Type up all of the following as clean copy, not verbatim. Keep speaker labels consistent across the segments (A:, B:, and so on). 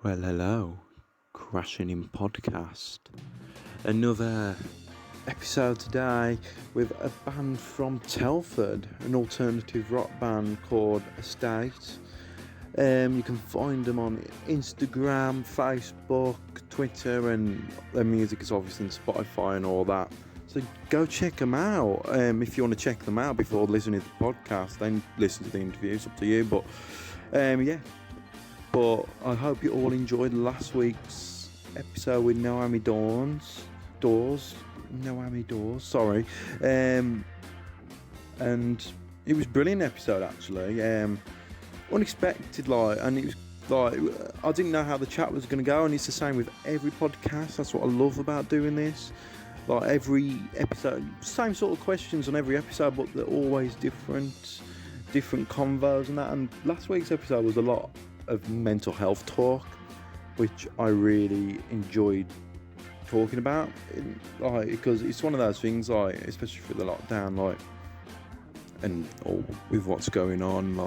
A: Well, hello, Crashing in Podcast. Another episode today with a band from Telford, an alternative rock band called Estate. You can find them on Instagram, Facebook, Twitter, and their music is obviously on Spotify and all that. So go check them out. If you want to check them out before listening to the podcast, then listen to the interview. It's up to you. But But I hope you all enjoyed last week's episode with Noami Doors, sorry. And it was a brilliant episode actually. Unexpected, and it was I didn't know how the chat was going to go, and it's the same with every podcast. That's what I love about doing this. Every episode, same sort of questions on every episode, but they're always different convos and that. And last week's episode was a lot of mental health talk, which I really enjoyed talking about, because it's one of those things, especially for the lockdown, and all with what's going on,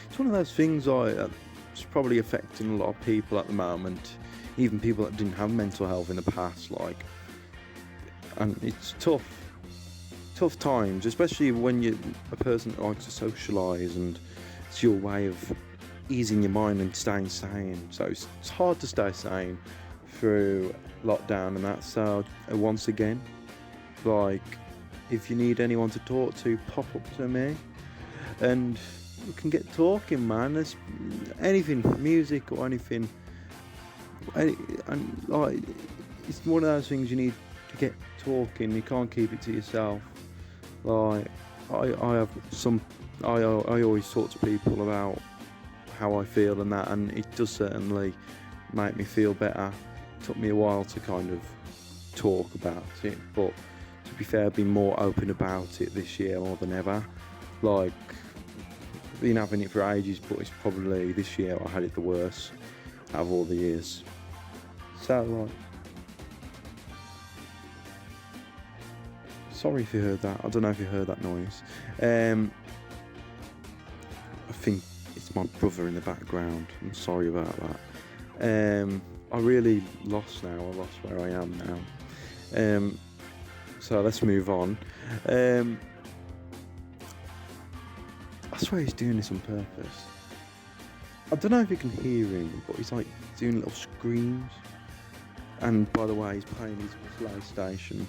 A: it's one of those things it's probably affecting a lot of people at the moment, even people that didn't have mental health in the past, and it's tough times, especially when you're a person that likes to socialise and it's your way of easing your mind and staying sane. So it's hard to stay sane through lockdown and that. So once again, if you need anyone to talk to, pop up to me and we can get talking, man. There's anything, music or anything, it's one of those things you need to get talking. You can't keep it to yourself. I always talk to people about how I feel and that, and it does certainly make me feel better. It took me a while to kind of talk about it, but to be fair, I've been more open about it this year more than ever. Been having it for ages, but it's probably this year I had it the worst out of all the years. So sorry if you heard that. I don't know if you heard that noise. I think it's my brother in the background. I'm sorry about that. I really lost now. I lost where I am now. So let's move on. I swear he's doing this on purpose. I don't know if you can hear him, but he's doing little screams. And by the way, he's playing his PlayStation.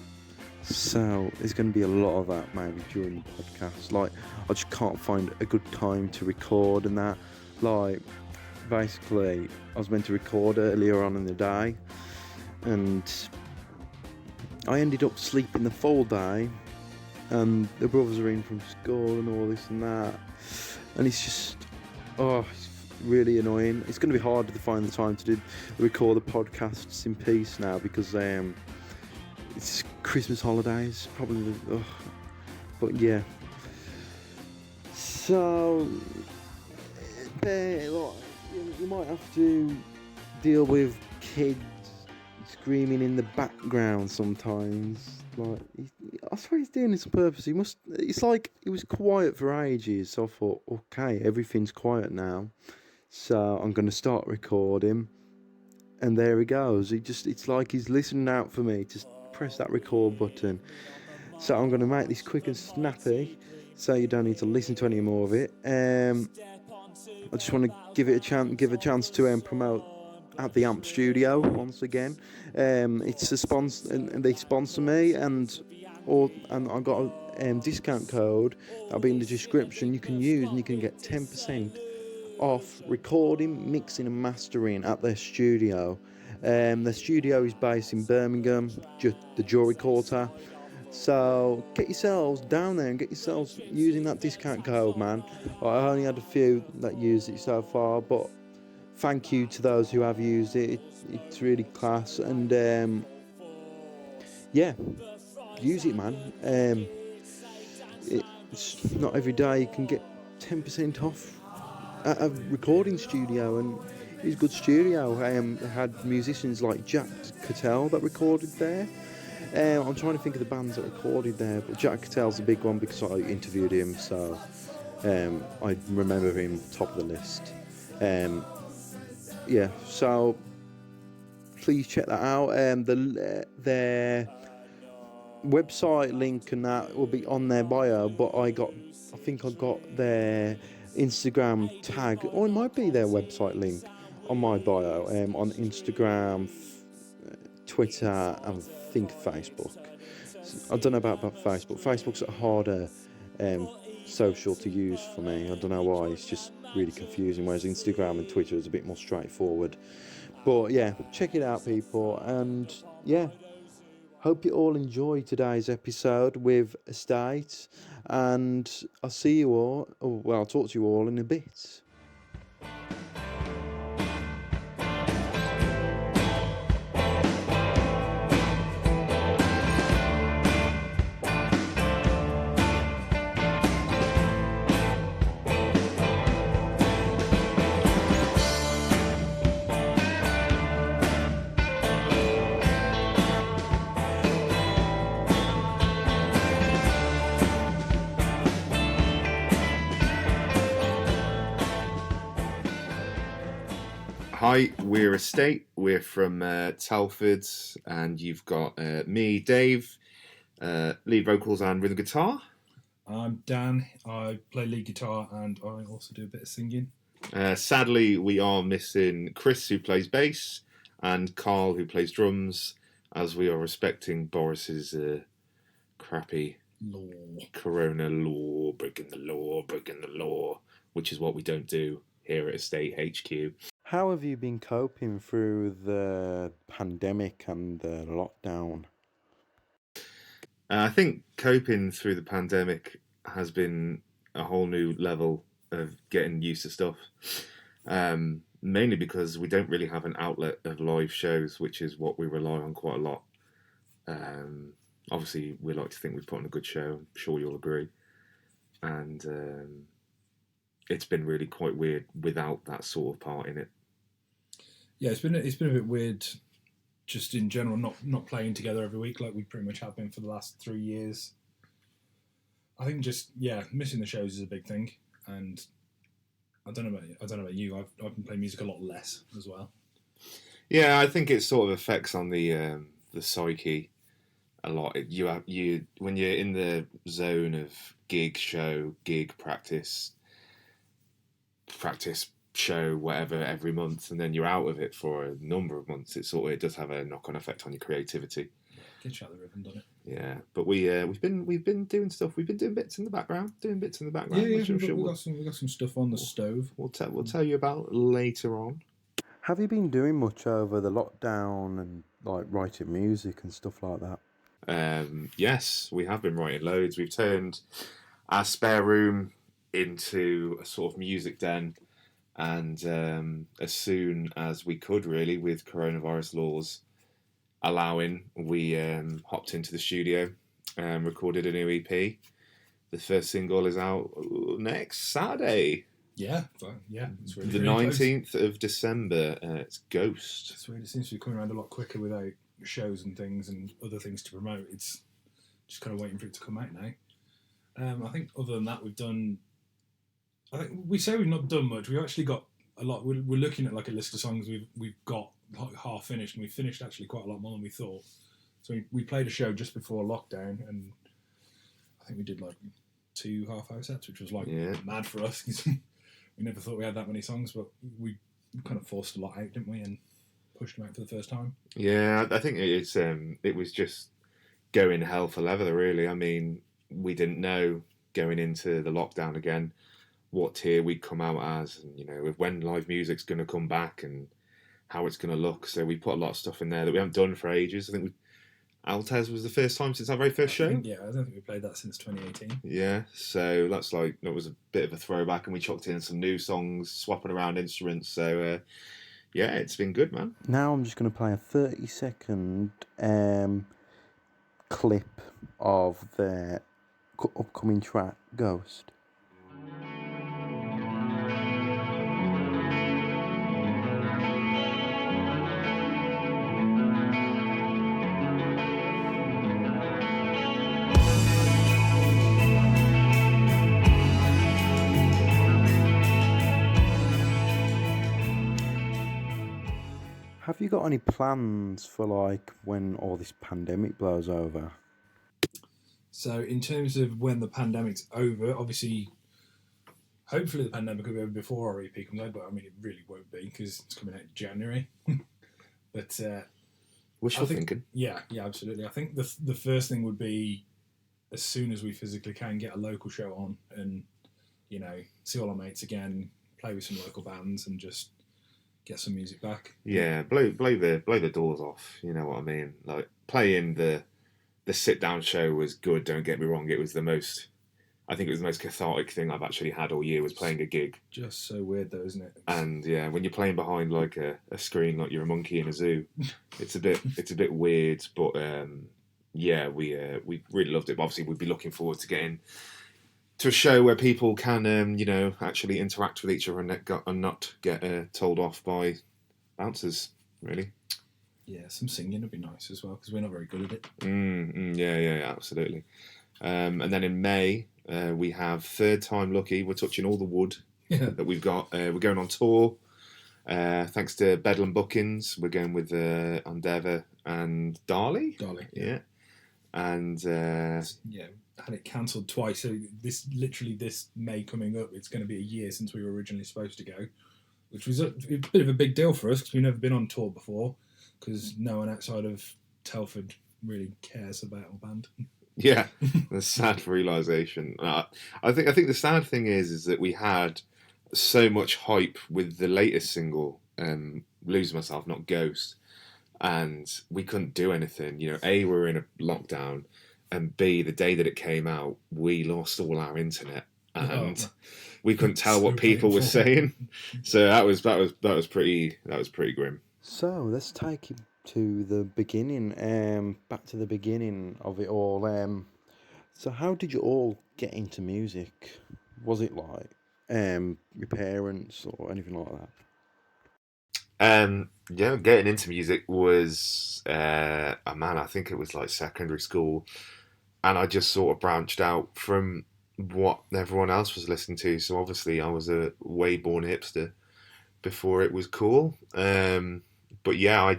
A: So there's going to be a lot of that maybe during the podcast. I just can't find a good time to record and that. Basically, I was meant to record earlier on in the day, and I ended up sleeping the full day. And the brothers are in from school and all this and that, and it's just, it's really annoying. It's going to be harder to find the time to record the podcasts in peace now because it's Christmas holidays, probably. But yeah. So, you might have to deal with kids screaming in the background sometimes. I swear he's doing this on purpose. It's like he was quiet for ages. So I thought, okay, everything's quiet now. So I'm going to start recording. And there he goes. It's like he's listening out for me to press that record button. So I'm going to make this quick and snappy so you don't need to listen to any more of it. I just want to give a chance to promote at the Ammp Studio once again. It's a sponsor, and they sponsor me, and I've got a discount code that'll be in the description you can use, and you can get 10% off recording, mixing and mastering at their studio. Their studio is based in Birmingham, the Jury Quarter. So get yourselves down there and get yourselves using that discount code, man. I only had a few that used it so far, but thank you to those who have used it. It's really class, and use it, man. It's not every day you can get 10% off at a recording studio, and it's a good studio. I had musicians like Jack Cattell that recorded there. I'm trying to think of the bands that recorded there, but Jack Cattell's a big one because I interviewed him, so I remember him top of the list. yeah, so please check that out. Their website link and that will be on their bio, but I think I got their Instagram tag, or it might be their website link on my bio, on Instagram, Twitter, and I think Facebook. I don't know about Facebook. Facebook's a harder social to use for me. I don't know why. It's just really confusing. Whereas Instagram and Twitter is a bit more straightforward. But yeah, check it out, people. And yeah, hope you all enjoy today's episode with Estate. And I'll see you all. Well, I'll talk to you all in a bit.
B: Hi, we're Estate. We're from Telford, and you've got me, Dave, lead vocals and rhythm guitar.
C: I'm Dan. I play lead guitar and I also do a bit of singing.
B: Sadly, we are missing Chris, who plays bass, and Carl, who plays drums, as we are respecting Boris's crappy Corona law, breaking the law, which is what we don't do here at Estate HQ.
A: How have you been coping through the pandemic and the lockdown?
B: I think coping through the pandemic has been a whole new level of getting used to stuff. Mainly because we don't really have an outlet of live shows, which is what we rely on quite a lot. Obviously, we like to think we've put on a good show. I'm sure you'll agree. And it's been really quite weird without that sort of part in it.
C: Yeah, it's been a bit weird, just in general, not playing together every week like we pretty much have been for the last 3 years. I think just missing the shows is a big thing, and I don't know about you. I've been playing music a lot less as well.
B: Yeah, I think it sort of affects on the psyche a lot. You when you're in the zone of gig, show, gig, practice, show, whatever, every month, and then you're out of it for a number of months. It does have a knock-on effect on your creativity.
C: Gets you out of the rhythm, doesn't it?
B: Yeah, but we've been doing stuff. We've been doing bits in the background.
C: Yeah, we've got some stuff on the stove.
B: We'll tell you about later on.
A: Have you been doing much over the lockdown and like writing music and stuff like that?
B: Yes, we have been writing loads. We've turned our spare room into a sort of music den, and as soon as we could, really, with coronavirus laws allowing, we hopped into the studio and recorded a new EP. The first single is out next Saturday.
C: Yeah, it's really
B: the 19th of December. It's Ghost.
C: It's weird. It seems to be coming around a lot quicker without shows and things and other things to promote. It's just kind of waiting for it to come out now. I think other than that, I think we say we've not done much. We've actually got a lot. We're looking at like a list of songs we've got like half finished, and we finished actually quite a lot more than we thought. So we played a show just before lockdown, and I think we did like 2 half-hour sets, which was like mad for us. We never thought we had that many songs, but we kind of forced a lot out, didn't we, and pushed them out for the first time.
B: Yeah, I think it was just going hell for leather, really. I mean, we didn't know going into the lockdown again what tier we'd come out as, and when live music's going to come back and how it's going to look. So we put a lot of stuff in there that we haven't done for ages. I think Altez was the first time since our very first show.
C: I don't think we played that since 2018.
B: Yeah, so that was a bit of a throwback, and we chucked in some new songs, swapping around instruments. So it's been good, man.
A: Now I'm just going to play a 30-second clip of their upcoming track, Ghost. Have you got any plans for like when all this pandemic blows over?
C: So in terms of when the pandemic's over, obviously, hopefully the pandemic will be over before our EP comes out, but I mean it really won't be because it's coming out in January. But
B: Wishful thinking.
C: yeah, absolutely. I think the first thing would be as soon as we physically can get a local show on and see all our mates again, play with some local bands, and just get some music back.
B: Yeah, blow the doors off. You know what I mean? Like playing the sit down show was good. Don't get me wrong. It was the most. I think it was the most cathartic thing I've actually had all year was playing a gig.
C: Just so weird though, isn't it?
B: And yeah, when you're playing behind like a screen like you're a monkey in a zoo, it's a bit weird. But yeah, we really loved it. But obviously, we'd be looking forward to getting to a show where people can actually interact with each other and not get told off by bouncers. Really.
C: Yeah, some singing would be nice as well because we're not very good at it.
B: Yeah, absolutely. And then in May, we have Third Time Lucky. We're touching all the wood that we've got. We're going on tour. Thanks to Bedlam Bookings, we're going with Endeavour and Darley. Yeah. And
C: had it cancelled twice. So this May coming up, it's going to be a year since we were originally supposed to go, which was a bit of a big deal for us because we've never been on tour before. Because no one outside of Telford really cares about our band.
B: Yeah, the sad realization. I think the sad thing is that we had so much hype with the latest single, "Lose Myself," not "Ghost," and we couldn't do anything. A, we were in a lockdown, and B, the day that it came out, we lost all our internet, and we couldn't tell what people were saying. So that was pretty grim.
A: So let's take it to the beginning, back to the beginning of it all. So how did you all get into music? Was it like your parents or anything like that?
B: Yeah, getting into music was I think it was like secondary school, and I just sort of branched out from what everyone else was listening to. So obviously I was a way born hipster before it was cool. But yeah, I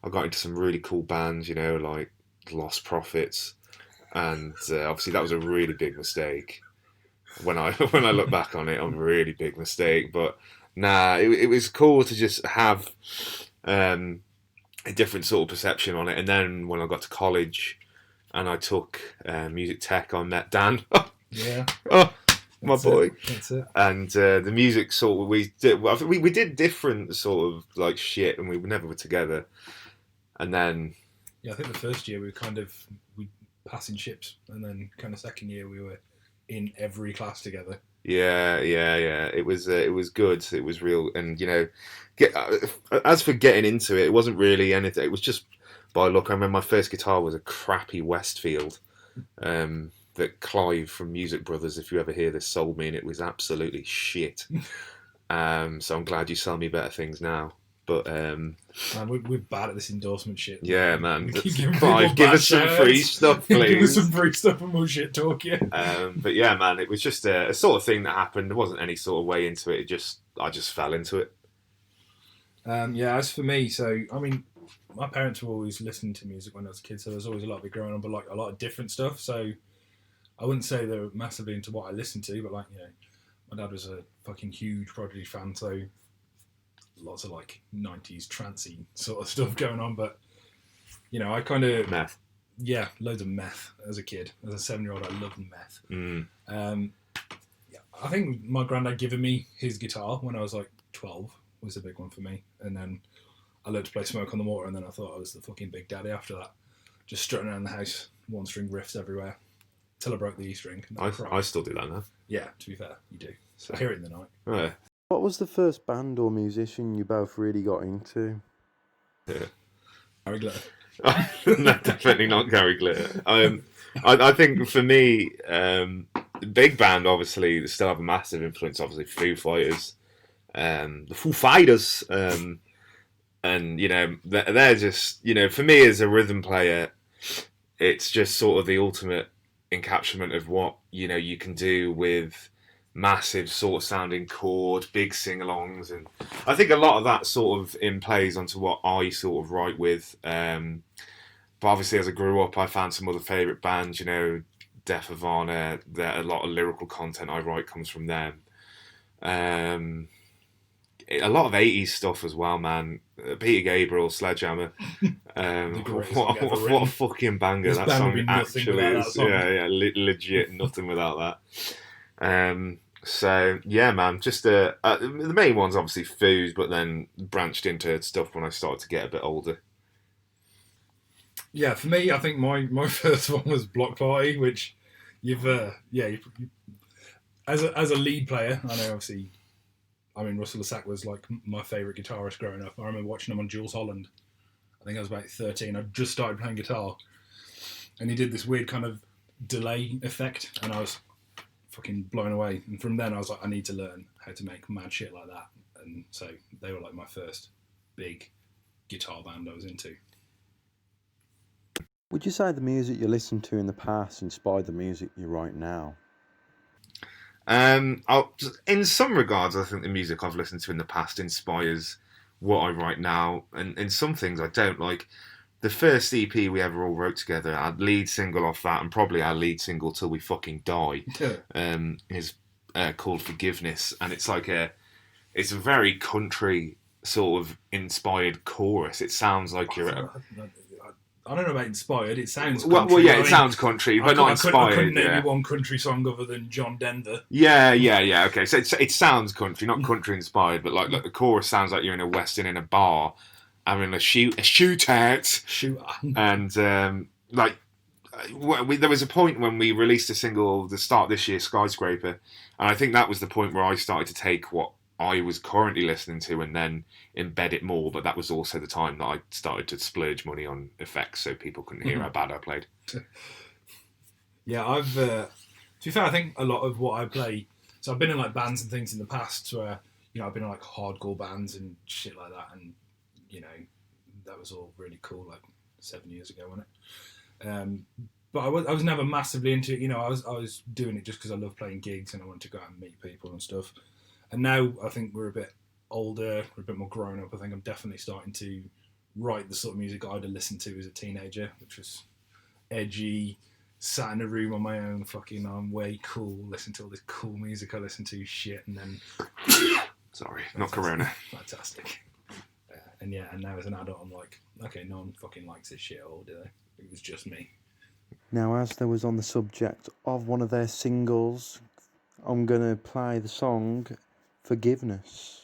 B: got into some really cool bands, like Lost Prophets, and obviously that was a really big mistake. When I look back on it, a really big mistake. But nah, it was cool to just have a different sort of perception on it. And then when I got to college and I took music tech, I met Dan.
C: Yeah.
B: My boy.
C: That's it.
B: And the music sort of we did different sort of like shit, and we never were together. And then
C: I think the first year we passing ships, and then kind of second year we were in every class together.
B: Yeah. It was good. It was real, and as for getting into it, it wasn't really anything. It was just by luck. I remember my first guitar was a crappy Westfield. That Clive from Music Brothers, if you ever hear this, sold me, and it was absolutely shit. So I'm glad you sell me better things now. But
C: man, we're bad at this endorsement shit.
B: Yeah, man.
C: Clive,
B: give us some free stuff, please.
C: Give us some free stuff and we'll shit talk you.
B: But yeah, man, it was just a sort of thing that happened. There wasn't any sort of way into it. I just fell into it.
C: As for me, so I mean, my parents were always listening to music when I was a kid, so there was always a lot of it growing on, but like a lot of different stuff. So I wouldn't say they were massively into what I listened to, but like, my dad was a fucking huge Prodigy fan, so lots of like 90s trancey sort of stuff going on. But, I kind of...
B: Meth.
C: Yeah, loads of meth as a kid. As a 7-year-old, I loved meth. I think my granddad giving me his guitar when I was like 12 was a big one for me. And then I learned to play Smoke on the Water, and then I thought I was the fucking big daddy after that. Just strutting around the house, one-string riffs everywhere. Till I broke the E string.
B: I still do that now.
C: Yeah, to be fair, you do. So I hear it in the night.
B: Right.
A: What was the first band or musician you both really got into?
B: Yeah.
C: Gary Glitter.
B: No, definitely not Gary Glitter. I think for me, big band obviously still have a massive influence. Obviously, Foo Fighters, the Foo Fighters, and they're just for me as a rhythm player, it's just sort of the ultimate encapsulation of what you can do with massive sort of sounding chord, big sing-alongs, and I think a lot of that sort of in plays onto what I sort of write with. But obviously, as I grew up, I found some other favourite bands. You know, Death Havana. A lot of lyrical content I write comes from them. A lot of 80s stuff as well, man. Peter Gabriel, Sledgehammer. What a fucking banger that song actually is. Yeah, legit nothing without that. So yeah, man. Just the main one's obviously Foos, but then branched into stuff when I started to get a bit older.
C: Yeah, for me, I think my first one was Block Party, which as a lead player, I know obviously. I mean, Russell Lassac was like my favourite guitarist growing up. I remember watching him on Jules Holland. I think I was about 13. I just started playing guitar. And he did this weird kind of delay effect. And I was fucking blown away. And from then I was like, I need to learn how to make mad shit like that. And so they were like my first big guitar band I was into.
A: Would you say the music you listened to in the past inspired the music you write now?
B: In some regards, I think the music I've listened to in the past inspires what I write now, and in some things I don't. Like the first EP we ever all wrote together, our lead single off that, and probably our lead single till we fucking die, is called Forgiveness, and it's like it's a very country sort of inspired chorus. It sounds like
C: I don't know about inspired. It sounds
B: country. Well, yeah, it sounds country, but not inspired.
C: I couldn't name you one country song other than John Denver.
B: Yeah. Okay, so it sounds country, not country inspired, but like the chorus sounds like you're in a western in a bar, having a shootout. And there was a point when we released a single the start of this year, Skyscraper, and I think that was the point where I started to take what I was currently listening to and then embed it more, but that was also the time that I started to splurge money on effects so people couldn't hear how bad I played.
C: Yeah, I've to be fair, I think a lot of what I play, so I've been in like bands and things in the past where, you know, I've been in like hardcore bands and shit like that, and you know, that was all really cool like 7 years ago, wasn't it? But I was never massively into it, you know. I was doing it just because I love playing gigs and I wanted to go out and meet people and stuff. And now I think we're a bit older, we're a bit more grown up. I think I'm definitely starting to write the sort of music I'd have listened to as a teenager, which was edgy, sat in a room on my own, fucking I'm way cool, listen to all this cool music I listen to, shit, and then...
B: Sorry, not Corona.
C: Fantastic. And now as an adult I'm like, okay, no one fucking likes this shit at all, do they? It was just me.
A: Now, as there was on the subject of one of their singles, I'm going to play the song Forgiveness.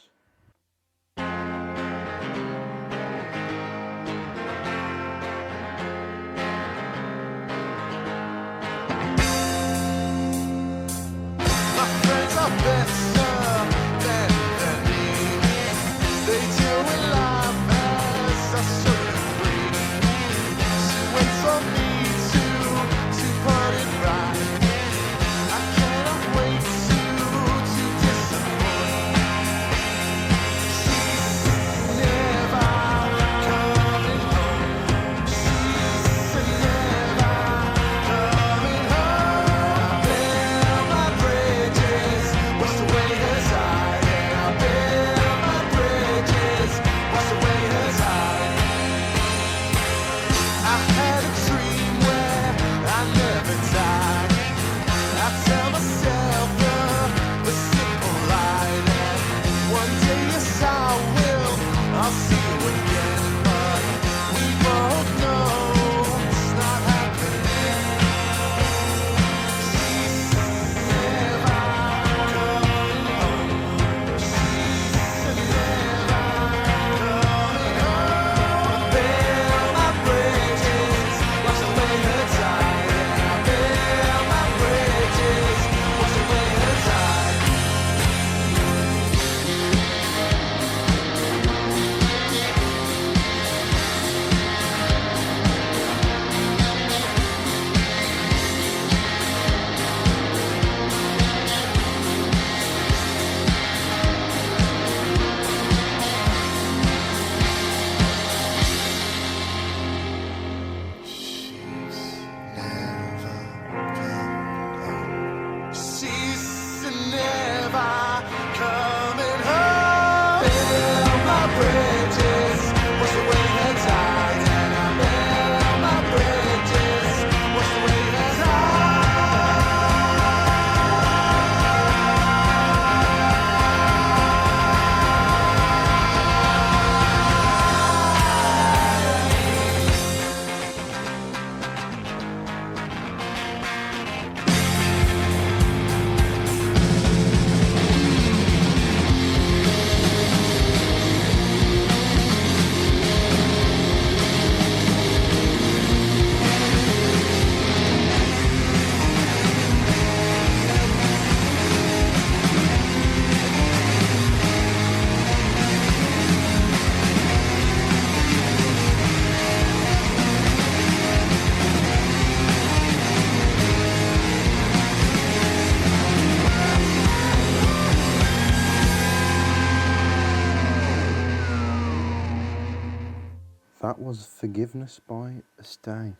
A: that was Forgiveness by Estate.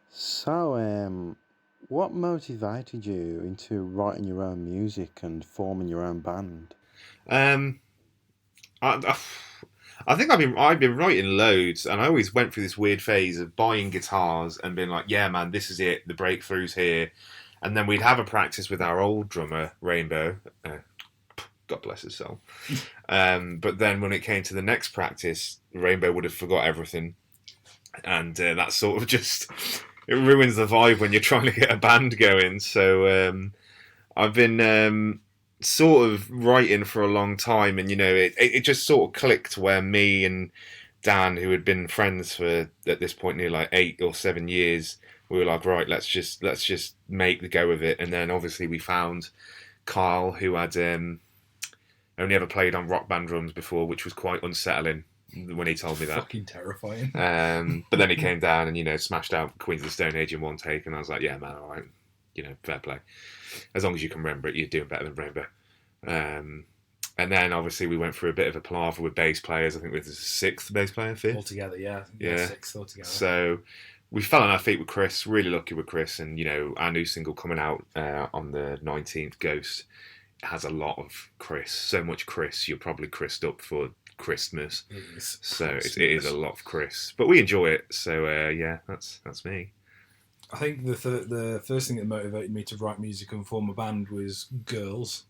A: So, what motivated you into writing your own music and forming your own band?
B: Um, I think I've been writing loads, and I always went through this weird phase of buying guitars and being like, "Yeah, man, this is it. The breakthrough's here." And then we'd have a practice with our old drummer, Rainbow. God bless his soul. But then when it came to the next practice, Rainbow would have forgot everything, and that sort of just it ruins the vibe when you're trying to get a band going. So I've been sort of writing for a long time, and it just sort of clicked where me and Dan, who had been friends for at this point near like 8 or 7 years, we were like, right, let's just make the go of it. And then obviously we found Carl, who had only ever played on Rock Band drums before, which was quite unsettling when he told me that.
C: Fucking terrifying.
B: But then he came down and smashed out Queens of the Stone Age in one take, and I was like, yeah, man, all right, fair play. As long as you can remember it, you're doing better than Rainbow. And then obviously we went through a bit of a palaver with bass players. I think we was the sixth bass player, fifth
C: altogether. Yeah, sixth altogether.
B: So we fell on our feet with Chris. Really lucky with Chris, and our new single coming out on the 19th, Ghost, has a lot of Chris. So much Chris, you're probably Chris'd up for Christmas. It is a lot of Chris, but we enjoy it. So yeah, that's me.
C: I think the first thing that motivated me to write music and form a band was girls.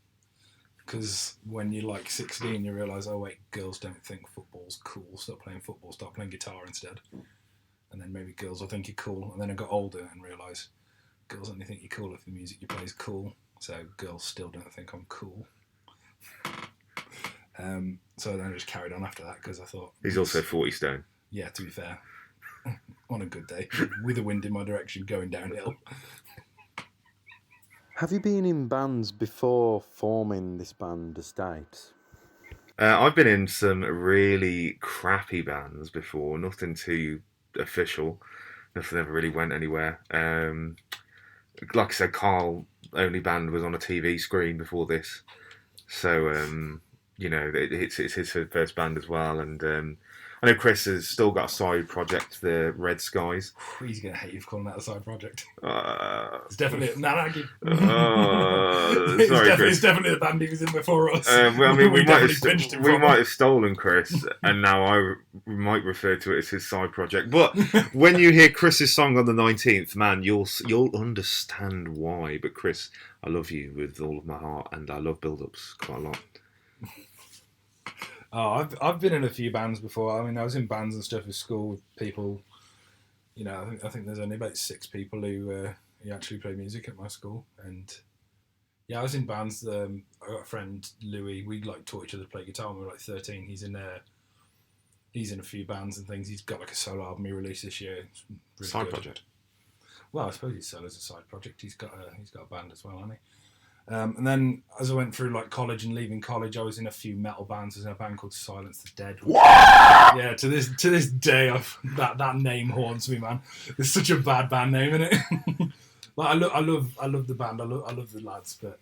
C: Because when you're like 16, you realise, oh wait, girls don't think football's cool. Stop playing football. Start playing guitar instead. And then maybe girls will think you're cool. And then I got older and realised girls only think you're cool if the music you play is cool. So girls still don't think I'm cool. So then I just carried on after that because I thought...
B: He's also 40 stone.
C: Yeah, to be fair. On a good day. With the wind in my direction going downhill.
A: Have you been in bands before forming this band, Estate?
B: I've been in some really crappy bands before. Nothing too official. Nothing ever really went anywhere. Like I said, Carl only band was on a TV screen before this. So, it's his first band as well. And I know Chris has still got a side project, the Red Skies.
C: He's going to hate you for calling that a side project.
B: It's
C: definitely... sorry,
B: Chris.
C: It's definitely the band he was in before us.
B: We might have stolen Chris, and now I might refer to it as his side project. But when you hear Chris's song on the 19th, man, you'll understand why. But Chris, I love you with all of my heart, and I love build-ups quite a lot.
C: Oh, I've been in a few bands before. I mean, I was in bands and stuff at school with people. I think there's only about 6 people who actually play music at my school. And yeah, I was in bands. I got a friend, Louis. We taught each other to play guitar when we were 13. He's in a few bands and things. He's got a solo album he released this year. It's really
B: side
C: good.
B: Project.
C: Well, I suppose his solo's a side project. He's got a band as well, hasn't he? And then as I went through college and leaving college, I was in a few metal bands. I was in a band called Silence the Dead. Yeah, to this day, that name haunts me, man. It's such a bad band name, isn't it? I love the band. I love the lads, but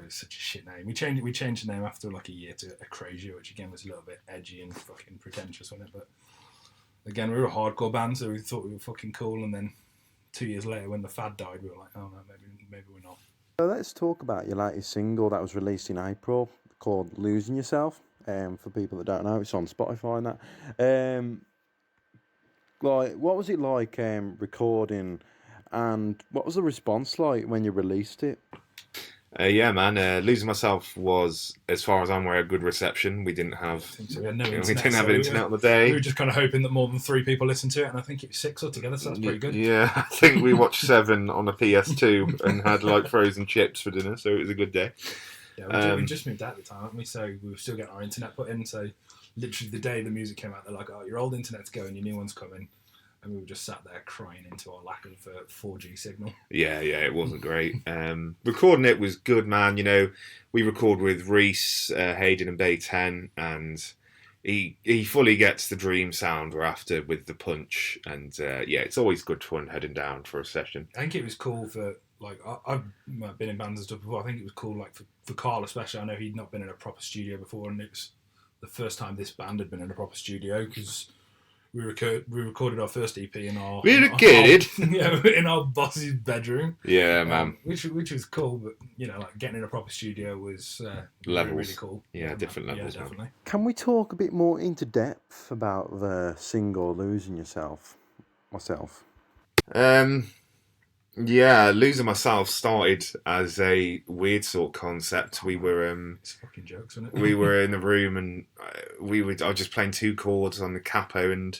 C: it's such a shit name. We changed the name after a year to Acrasia, which again was a little bit edgy and fucking pretentious, wasn't it? But again, we were a hardcore band, so we thought we were fucking cool. And then 2 years later, when the fad died, we were like, oh no, maybe we're not.
A: So let's talk about your latest single that was released in April called Losing Yourself. For people that don't know, it's on Spotify and that. What was it like recording, and what was the response like when you released it?
B: Yeah, man. Losing Myself was, as far as I'm aware, a good reception. We didn't have internet on the day.
C: We were just kind of hoping that more than 3 people listened to it, and I think it was 6 altogether, so that's pretty good.
B: Yeah, I think we watched 7 on a PS2 and had frozen chips for dinner, so it was a good day.
C: Yeah, we just moved out at the time, haven't we? So we were still getting our internet put in. So literally the day the music came out, they're like, "Oh, your old internet's going, your new one's coming." And we were just sat there crying into our lack of 4G signal. Yeah,
B: it wasn't great. Recording it was good, man. We record with Reese, Hayden and Bay 10, and he fully gets the dream sound we're after with the punch. And it's always good fun heading down for a session.
C: I think it was cool for, I've been in bands and stuff before. I think it was cool, for Carl especially. I know he'd not been in a proper studio before, and it was the first time this band had been in a proper studio, because we recorded our first EP in our in our boss's bedroom.
B: Yeah, man.
C: Which was cool, but like getting in a proper studio was
B: levels.
C: really cool.
B: Yeah, different levels.
C: Yeah, definitely.
A: Can we talk a bit more into depth about the single "Losing Myself"?
B: Yeah, Losing Myself started as a weird sort of concept. We were
C: it's fucking jokes, isn't it?
B: we were in the room and I was just playing 2 chords on the capo, and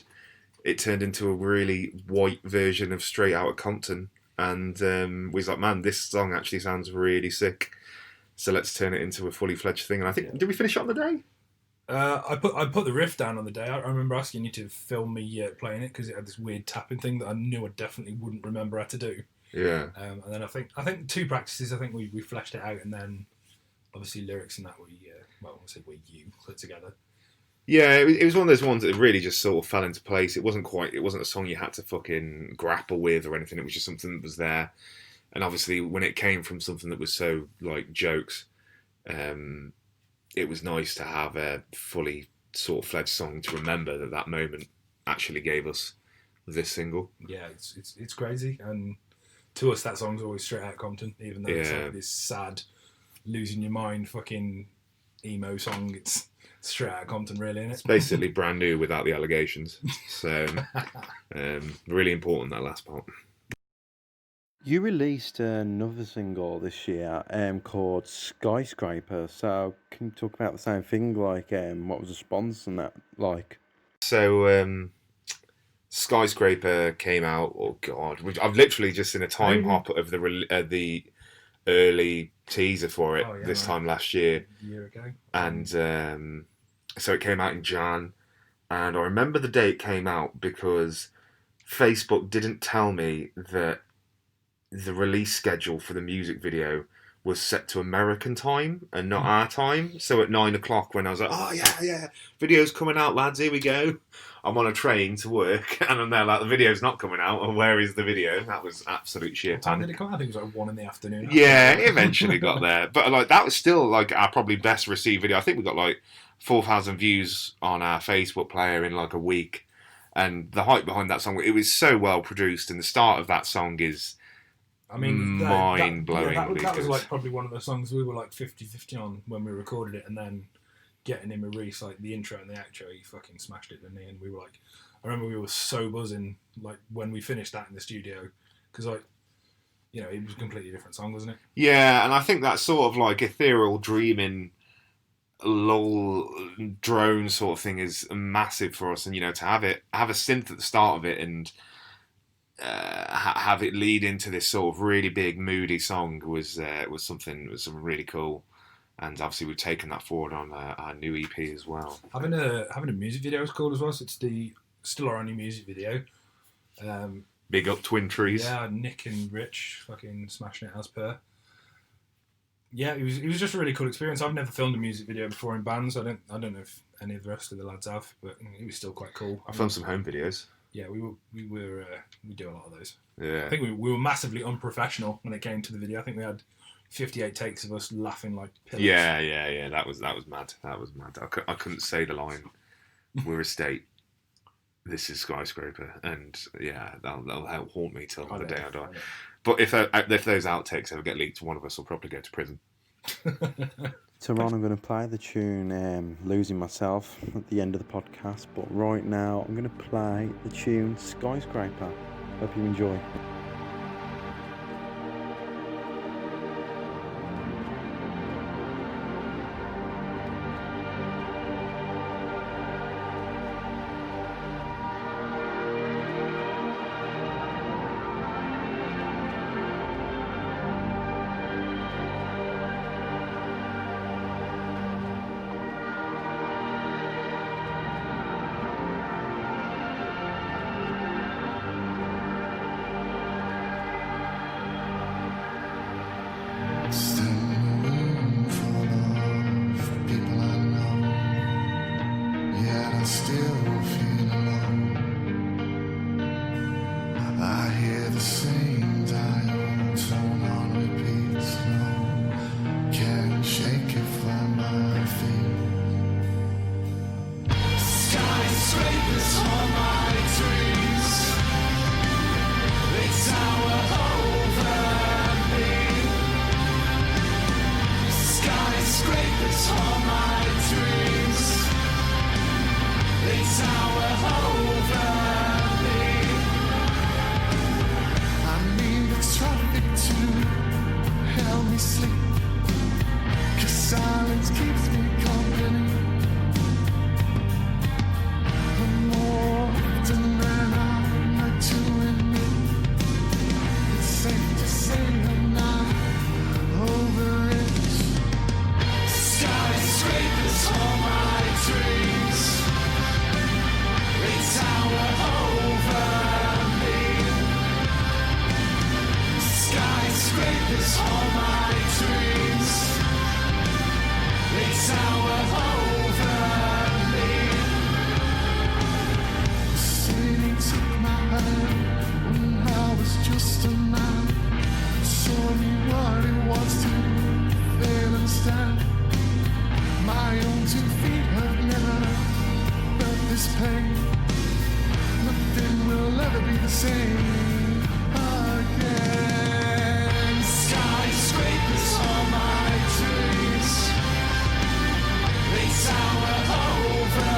B: it turned into a really white version of Straight Outta Compton. And we was like, man, this song actually sounds really sick. So let's turn it into a fully fledged thing. And I think, did we finish it on the day?
C: I put the riff down on the day. I remember asking you to film me playing it because it had this weird tapping thing that I knew I definitely wouldn't remember how to do.
B: Yeah.
C: And then I think 2 practices. I think we fleshed it out, and then obviously lyrics and that you put together.
B: Yeah, it was one of those ones that really just sort of fell into place. It wasn't a song you had to fucking grapple with or anything. It was just something that was there. And obviously, when it came from something that was so like jokes, it was nice to have a fully sort of fledged song to remember that moment actually gave us this single.
C: Yeah, it's crazy, and to us that song's always Straight Outta Compton, even though it's like this sad, losing your mind fucking emo song. It's Straight Outta Compton, really, isn't it?
B: It's basically brand new without the allegations. So really important, that last part.
A: You released another single this year called Skyscraper. So can you talk about the same thing? Like, what was the response and that like?
B: So Skyscraper came out. Oh God, I've literally just seen a time hop of the early teaser for it time last year.
C: A year ago.
B: And so it came out in Jan, and I remember the day it came out because Facebook didn't tell me that the release schedule for the music video was set to American time and not our time. So at 9 o'clock, when I was like, oh yeah, video's coming out, lads, here we go. I'm on a train to work, and I'm there like, the video's not coming out, and where is the video? That was absolute shit.
C: What time did it come out? I think it was like 1 in the afternoon.
B: Yeah, it eventually got there. But like that was still like our probably best received video. I think we got like 4,000 views on our Facebook player in like a week. And the hype behind that song, it was so well produced, and the start of that song is mind-blowing.
C: That was like probably one of the songs we were like 50-50 on when we recorded it, and then getting him Maurice, like the intro and the outro, he fucking smashed it, didn't he? And we were like, I remember we were so buzzing like when we finished that in the studio, because like, it was a completely different song, wasn't it?
B: Yeah, and I think that sort of like ethereal dreaming lull drone sort of thing is massive for us, and to have a synth at the start of it and have it lead into this sort of really big moody song was something really cool. And obviously we've taken that forward on our new EP as well.
C: Having a music video is cool as well. So it's still our only music video.
B: Big up Twin Trees.
C: Yeah, Nick and Rich fucking smashing it as per. Yeah, it was just a really cool experience. I've never filmed a music video before in bands. I don't know if any of the rest of the lads have, but it was still quite cool.
B: I filmed some home videos.
C: Yeah, we do a lot of those.
B: Yeah,
C: I think we were massively unprofessional when it came to the video. I think we had 58 takes of us laughing like pillars.
B: Yeah. That was mad. That was mad. I couldn't say the line. We're a state. This is Skyscraper, and yeah, that'll help haunt me till the day I die. But if those outtakes ever get leaked, one of us will probably go to prison.
A: So Ron, I'm going to play the tune "Losing Myself" at the end of the podcast. But right now, I'm going to play the tune "Skyscraper." Hope you enjoy.
D: took my hand when I was just a man. Showed me what it was to fail and stand. My own 2 feet have never felt this pain. Nothing will ever be the same again. Skyscrapers are my dreams. They tower over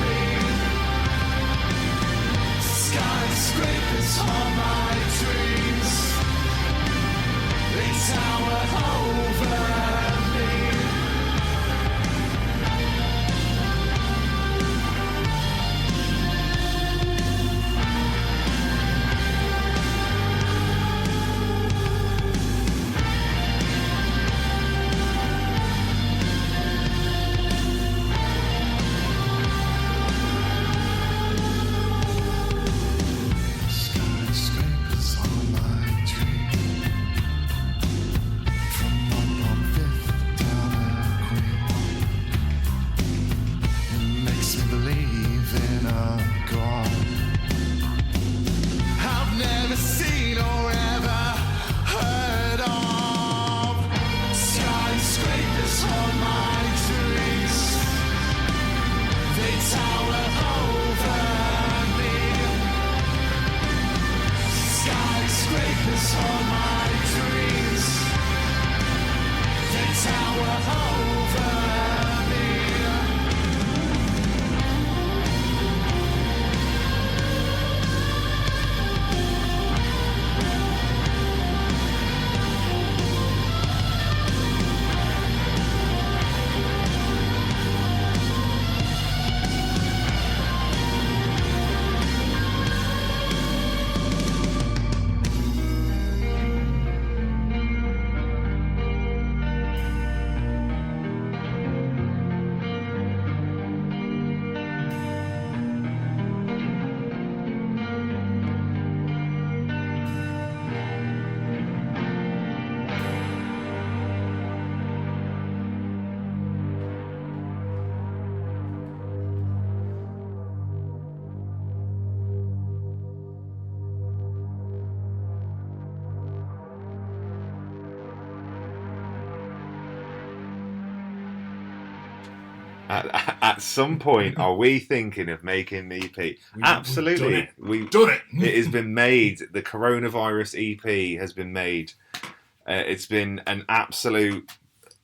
D: me. Skyscrapers are my dreams. They tower over me. Skyscrapers are my dream. From up on Fifth down a Queen. It makes me believe in a God I've never seen or ever heard of. Skyscrapers are my dreams. They tower over me. Skyscrapers are my dreams. They tower over me.
B: At some point, are we thinking of making an EP? Absolutely.
C: We've done it.
B: It has been made. The coronavirus EP has been made. It's been an absolute.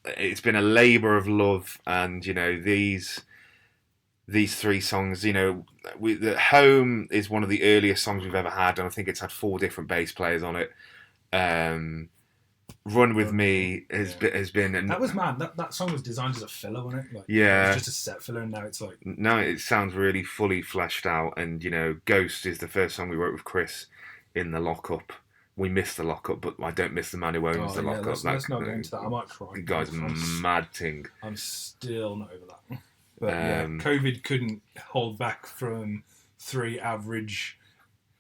B: It's been a labour of love, and you know these 3 songs. You know, the Home is one of the earliest songs we've ever had, and I think it's had 4 different bass players on it. Run With Me has been.
C: That was mad. That song was designed as a filler, wasn't it? Like,
B: Yeah.
C: it was just a set filler, and now it's like.
B: Now it sounds really fully fleshed out, and you know, Ghost is the first song we wrote with Chris in the lockup. We miss the lockup, but I don't miss the man who owns the lockup.
C: Let's not go into that. I might cry.
B: The guy's mad ting.
C: I'm still not over that. But yeah, COVID couldn't hold back from 3 average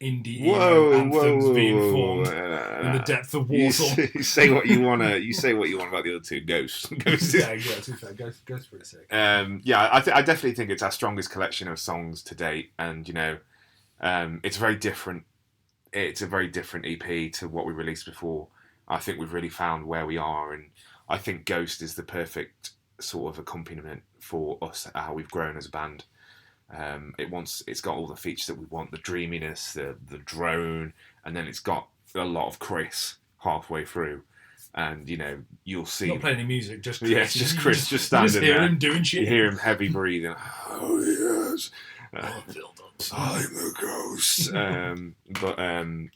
C: indie emo anthems being formed in the depth of Warsaw.
B: You say what you wanna. You say what you want about the other 2. Ghost. Ghost.
C: Yeah, to be fair, Ghost pretty sick.
B: Yeah, I definitely think it's our strongest collection of songs to date, and you know, it's very different. It's a very different EP to what we released before. I think we've really found where we are, and I think Ghost is the perfect sort of accompaniment for us, how we've grown as a band. It's got all the features that we want, the dreaminess, the drone, and then it's got a lot of Chris halfway through. And you know, you'll see.
C: Not playing any music, just Chris.
B: Yeah, it's just Chris, just standing
C: there.
B: there.
C: You hear him doing shit.
B: You hear him heavy breathing. Oh yes, I'm a ghost.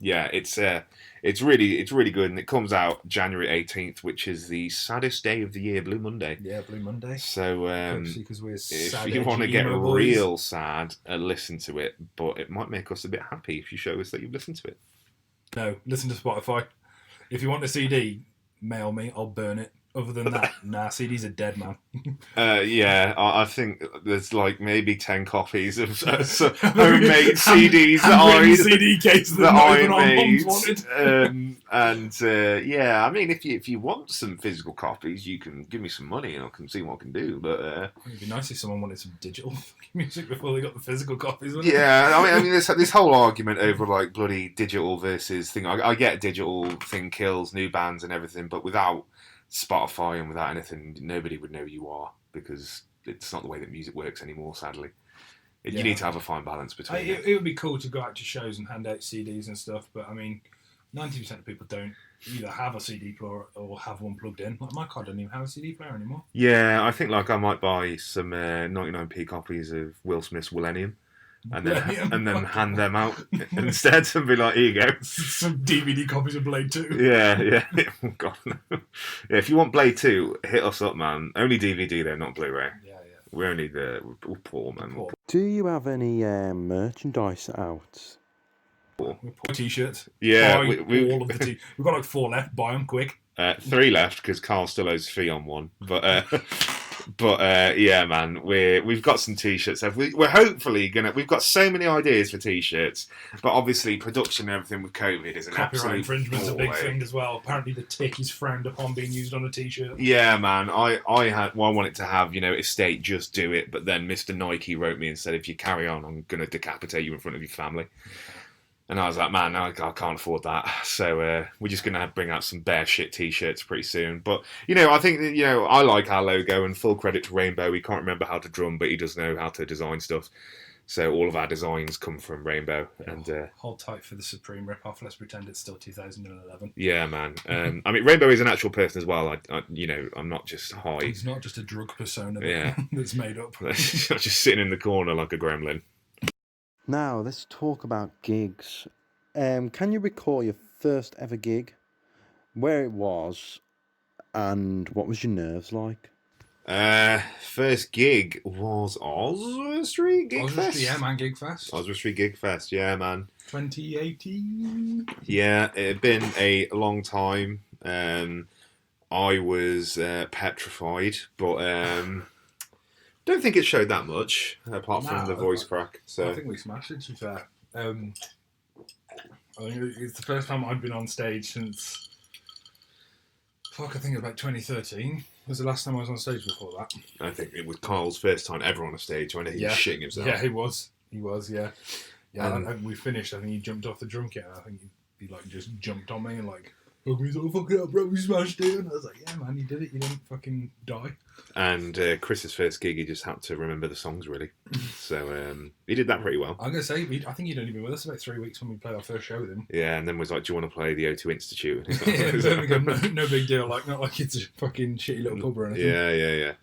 B: Yeah, it's really good, and it comes out January 18th, which is the saddest day of the year, Blue Monday.
C: Yeah, Blue Monday.
B: So
C: because we're
B: if you want to get real sad, listen to it. But it might make us a bit happy if you show us that you've listened to it.
C: No, listen to Spotify. If you want the CD, mail me. I'll burn it. Other than that, nah, CDs are dead, man.
B: Yeah, I think there's like maybe 10 copies of homemade CDs
C: CD cases
B: that
C: not even
B: I
C: our
B: made.
C: mums wanted.
B: Yeah, I mean, if you want some physical copies, you can give me some money and I can see what I can do. But
C: It'd be nice if someone wanted some digital music before they got the physical copies. Wouldn't
B: yeah, I mean, this whole argument over like bloody digital versus thing. I get digital thing kills new bands and everything, but without Spotify and without anything, nobody would know who you are because it's not the way that music works anymore. Sadly, you need to have a fine balance between.
C: It would be cool to go out to shows and hand out CDs and stuff, but I mean, 90% of people don't either have a CD player or have one plugged in. Like my car doesn't even have a CD player anymore.
B: Yeah, I think like I might buy some 99p copies of Will Smith's Millennium. And then hand them out instead and be like, here you go.
C: Some DVD copies of Blade 2.
B: Yeah. Oh, God, no. Yeah, if you want Blade 2, hit us up, man. Only DVD though, not Blu-ray.
C: Yeah.
B: We're only we're poor, man.
C: Poor.
A: Do you have any merchandise out?
C: We're poor t-shirts.
B: Yeah,
C: Buy
B: we
C: all of the we've got like 4 left. Buy them quick.
B: 3 left because Carl still owes fee on one. But yeah, man, we've got some t-shirts. We're hopefully gonna. We've got so many ideas for t-shirts, but obviously production and everything with COVID is an
C: Copyright
B: absolute
C: infringement's a big
B: ball
C: thing as well. Apparently, the tick is frowned upon being used on a t-shirt.
B: Yeah, man. I wanted to have, estate just do it, but then Mr. Nike wrote me and said, if you carry on, I'm gonna decapitate you in front of your family. And I was like, man, I can't afford that. So we're just going to bring out some bear shit t-shirts pretty soon. But, I think, I like our logo, and full credit to Rainbow. He can't remember how to drum, but he does know how to design stuff. So all of our designs come from Rainbow. And
C: hold tight for the Supreme rip-off. Let's pretend it's still 2011.
B: Yeah, man. I mean, Rainbow is an actual person as well. I'm not just high.
C: He's not just a drug persona that's made up.
B: He's not just sitting in the corner like a gremlin.
A: Now, let's talk about gigs. Can you recall your first ever gig? Where it was? And what was your nerves like?
B: First gig was Oswestry Gig Fest.
C: Yeah, man, Gig Fest.
B: Oswestry Gig Fest, yeah, man.
C: 2018.
B: Yeah, it had been a long time. I was petrified, but don't think it showed that much apart from the voice crack. So
C: I think we smashed it. To be fair, I think it's the first time I've been on stage since. I think about 2013 was the last time I was on stage before that.
B: I think it was Carl's first time ever on a stage when he was shitting himself.
C: Yeah, he was. Yeah. And we finished. I think he jumped off the drum kit. And I think he like just jumped on me and like, he's all fucking up, bro. We smashed it. And I was like, yeah, man, you did it. You didn't fucking die.
B: And Chris's first gig, he just had to remember the songs really. So he did that pretty well.
C: I'm gonna say, I think he'd only been with us about 3 weeks when we played our first show with him.
B: Yeah, and then was like, "Do you want to play the O2 Institute?"
C: No big deal. Like not like it's a fucking shitty little pub or anything.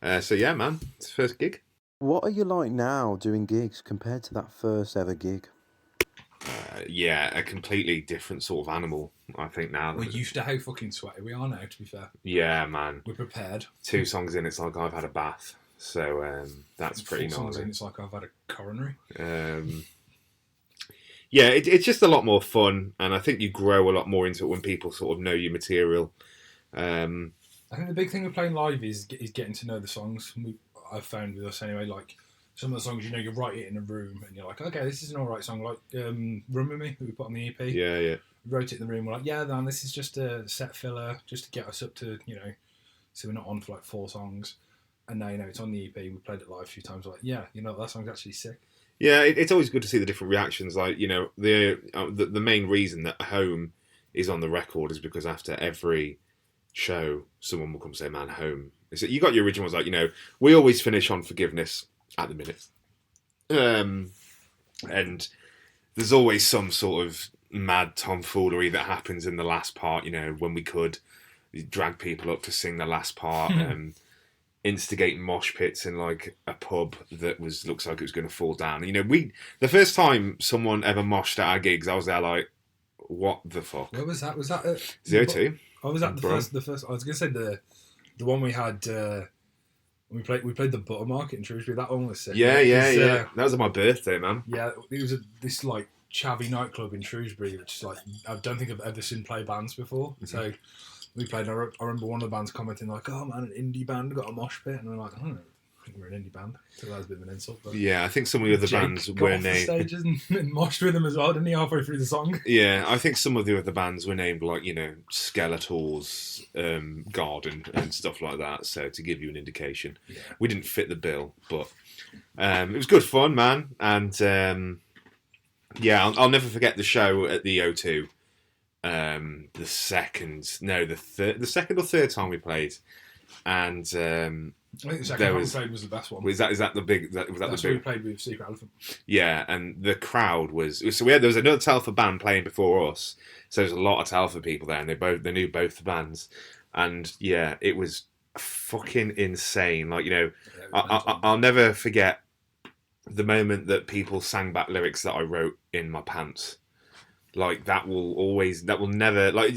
B: Yeah. So yeah, man, it's the first gig.
A: What are you like now doing gigs compared to that first ever gig?
B: Yeah, a completely different sort of animal, I think, now.
C: We're used to how fucking sweaty we are now, to be fair.
B: Yeah, man.
C: We're prepared.
B: 2 songs in, it's like I've had a bath. So that's pretty
C: 4 songs
B: gnarly.
C: in, it's like I've had a coronary.
B: Yeah, it's just a lot more fun, and I think you grow a lot more into it when people sort of know your material.
C: I think the big thing with playing live is getting to know the songs. I've found with us anyway, like some of the songs, you write it in a room and you're like, okay, this is an alright song, like Run With Me, that we put on the EP.
B: Yeah.
C: We wrote it in the room, we're like, yeah, man, this is just a set filler, just to get us up to, so we're not on for like 4 songs. And now, it's on the EP, we played it live a few times, we're like, yeah, that song's actually sick.
B: Yeah, it's always good to see the different reactions. Like, the main reason that Home is on the record is because after every show, someone will come say, man, Home. So you got your original ones, like, we always finish on Forgiveness at the minute. And there's always some sort of mad tomfoolery that happens in the last part, when we could drag people up to sing the last part and instigate mosh pits in like a pub that looks like it was going to fall down. The first time someone ever moshed at our gigs, I was there like, what the fuck?
C: Where was that? Was that at
B: 02?
C: Oh, was that the first? I was going to say the one we had. We played the Butter Market in Shrewsbury. That one was sick.
B: Yeah. That was on my birthday, man.
C: Yeah, it was this like chavvy nightclub in Shrewsbury, which is like I don't think I've ever seen play bands before. Mm-hmm. So we played. I remember one of the bands commenting like, "Oh man, an indie band got a mosh pit," and we're like, "I don't know, I think we're an indie band." So that was a bit of an insult. But
B: Yeah, I think some of the other
C: Jake
B: bands
C: got
B: were
C: off the
B: named.
C: stages and moshed with them as well, didn't he? Halfway through the song.
B: Yeah, I think some of the other bands were named like Skeletor's Garden and stuff like that. So to give you an indication,
C: Yeah.
B: we didn't fit the bill, but it was good fun, man. And yeah, I'll never forget the show at the O2. The second or third time we played, and
C: I think the second
B: there
C: time we
B: was-
C: played was the best one.
B: is that the big? Was that
C: That's
B: the
C: what
B: big?
C: we played with Secret Elephant.
B: Yeah, and the crowd was so there was another Telfer band playing before us, so there's a lot of Telfer people there, and they knew both the bands, and yeah, it was fucking insane. Like
C: Yeah, it was mental.
B: I'll never forget the moment that people sang back lyrics that I wrote in my pants. Like that will never, like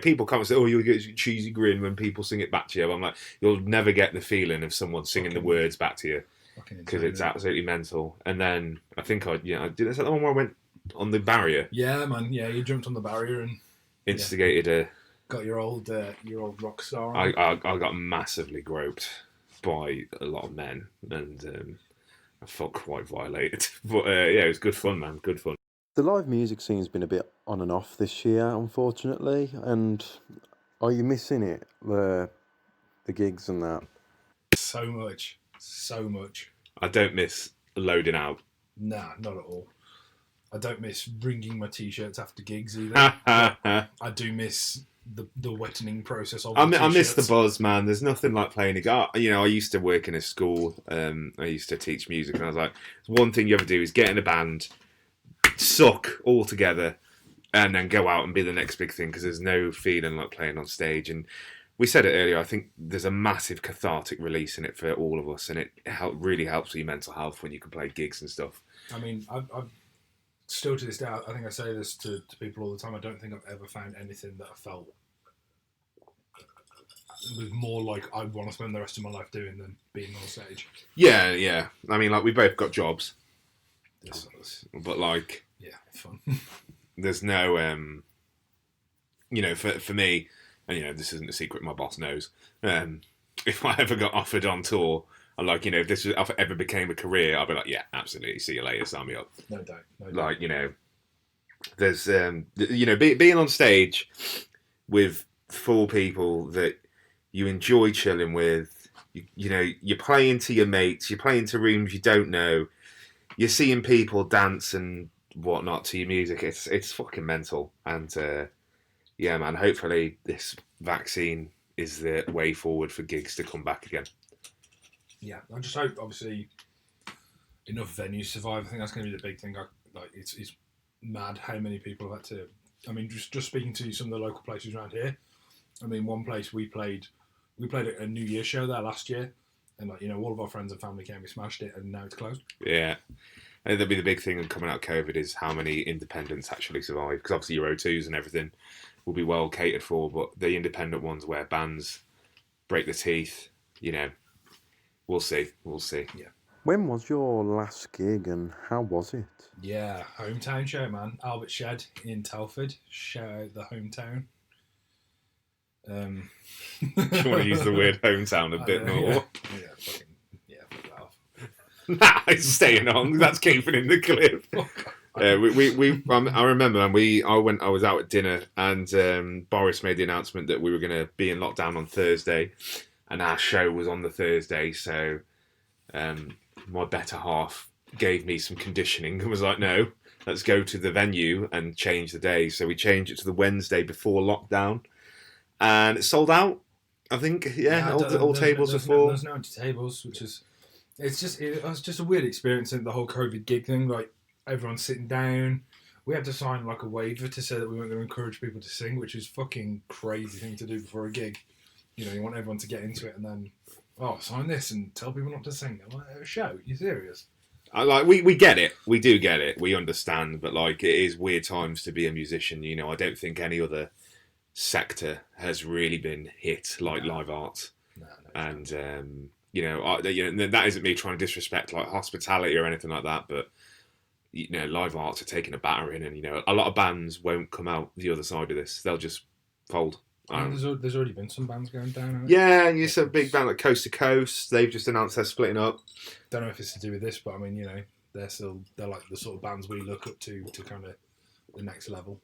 B: people come and say, "Oh, you'll get a cheesy grin when people sing it back to you." I'm like, you'll never get the feeling of someone singing the words back to you
C: Fucking
B: because
C: insane,
B: it's
C: isn't it?
B: absolutely mental. And then I think I did. Is that the one where I went on the barrier,
C: Yeah, man. Yeah, you jumped on the barrier and
B: instigated
C: got your old rock star on.
B: I got massively groped by a lot of men, and I felt quite violated. But yeah, it was good fun, man. Good fun.
A: The live music scene's been a bit on and off this year, unfortunately. And are you missing it? The gigs and that.
C: So much.
B: I don't miss loading out.
C: Nah, not at all. I don't miss bringing my t-shirts after gigs either.
B: I
C: I do miss the wetting process of
B: I
C: the
B: miss the
C: t-shirts.
B: buzz, man. There's nothing like playing a guitar. I used to work in a school. I used to teach music, and I was like, one thing you ever do is get in a band, suck all together, and then go out and be the next big thing, because there's no feeling like playing on stage. And we said it earlier, I think there's a massive cathartic release in it for all of us, and it really helps with your mental health when you can play gigs and stuff.
C: I mean, I've still to this day, I think I say this to people all the time, I don't think I've ever found anything that I felt was more like I want to spend the rest of my life doing than being on stage.
B: Yeah. I mean, like, we both got jobs,
C: This was,
B: but like,
C: yeah, fun.
B: there's no for me, and this isn't a secret, my boss knows, if I ever got offered on tour, I'm like, if this ever became a career, I'd be like, yeah, absolutely, see you later, sign me up.
C: No doubt.
B: Like, there's being on stage with 4 people that you enjoy chilling with, you're playing to your mates, you're playing to rooms you don't know, you're seeing people dance and whatnot to your music. It's fucking mental. And yeah, man, hopefully this vaccine is the way forward for gigs to come back again.
C: Yeah, I just hope, obviously, enough venues survive. I think that's going to be the big thing. It's mad how many people have had to. I mean, just speaking to some of the local places around here. I mean, one place we played a New Year's show there last year, and all of our friends and family came, we smashed it, and now it's closed.
B: Yeah. I think that'll be the big thing coming out of COVID is how many independents actually survive. Because obviously your O2s and everything will be well catered for, but the independent ones where bands break the teeth, we'll see.
C: Yeah.
A: When was your last gig and how was it?
C: Yeah, hometown show, man. Albert Shed in Telford. Shout out the hometown.
B: Do you want to use the word hometown a bit more?
C: Yeah, fuck that off.
B: Nah, it's staying on. That's keeping in the clip. I remember, man. I was out at dinner, and Boris made the announcement that we were going to be in lockdown on Thursday, and our show was on the Thursday. So, my better half gave me some conditioning and was like, "No, let's go to the venue and change the day." So we changed it to the Wednesday before lockdown, and it sold out. I think, all tables were full.
C: There's no empty tables, which is, it was just a weird experience in the whole COVID gig thing. Like, everyone's sitting down. We had to sign like a waiver to say that we weren't going to encourage people to sing, which is fucking crazy thing to do before a gig. You want everyone to get into it, and then, sign this and tell people not to sing. I'm like, a show? You serious?
B: We get it. We do get it. We understand. But like, it is weird times to be a musician. I don't think any other sector has really been hit like live art.
C: No.
B: And that isn't me trying to disrespect like hospitality or anything like that. But live arts are taking a battering, and a lot of bands won't come out the other side of this. They'll just fold.
C: There's already been some bands going down. Hasn't
B: Yeah, and you said a big band like Coast to Coast. They've just announced they're splitting up.
C: Don't know if it's to do with this, but I mean, they're like the sort of bands we look up to kind of the next level.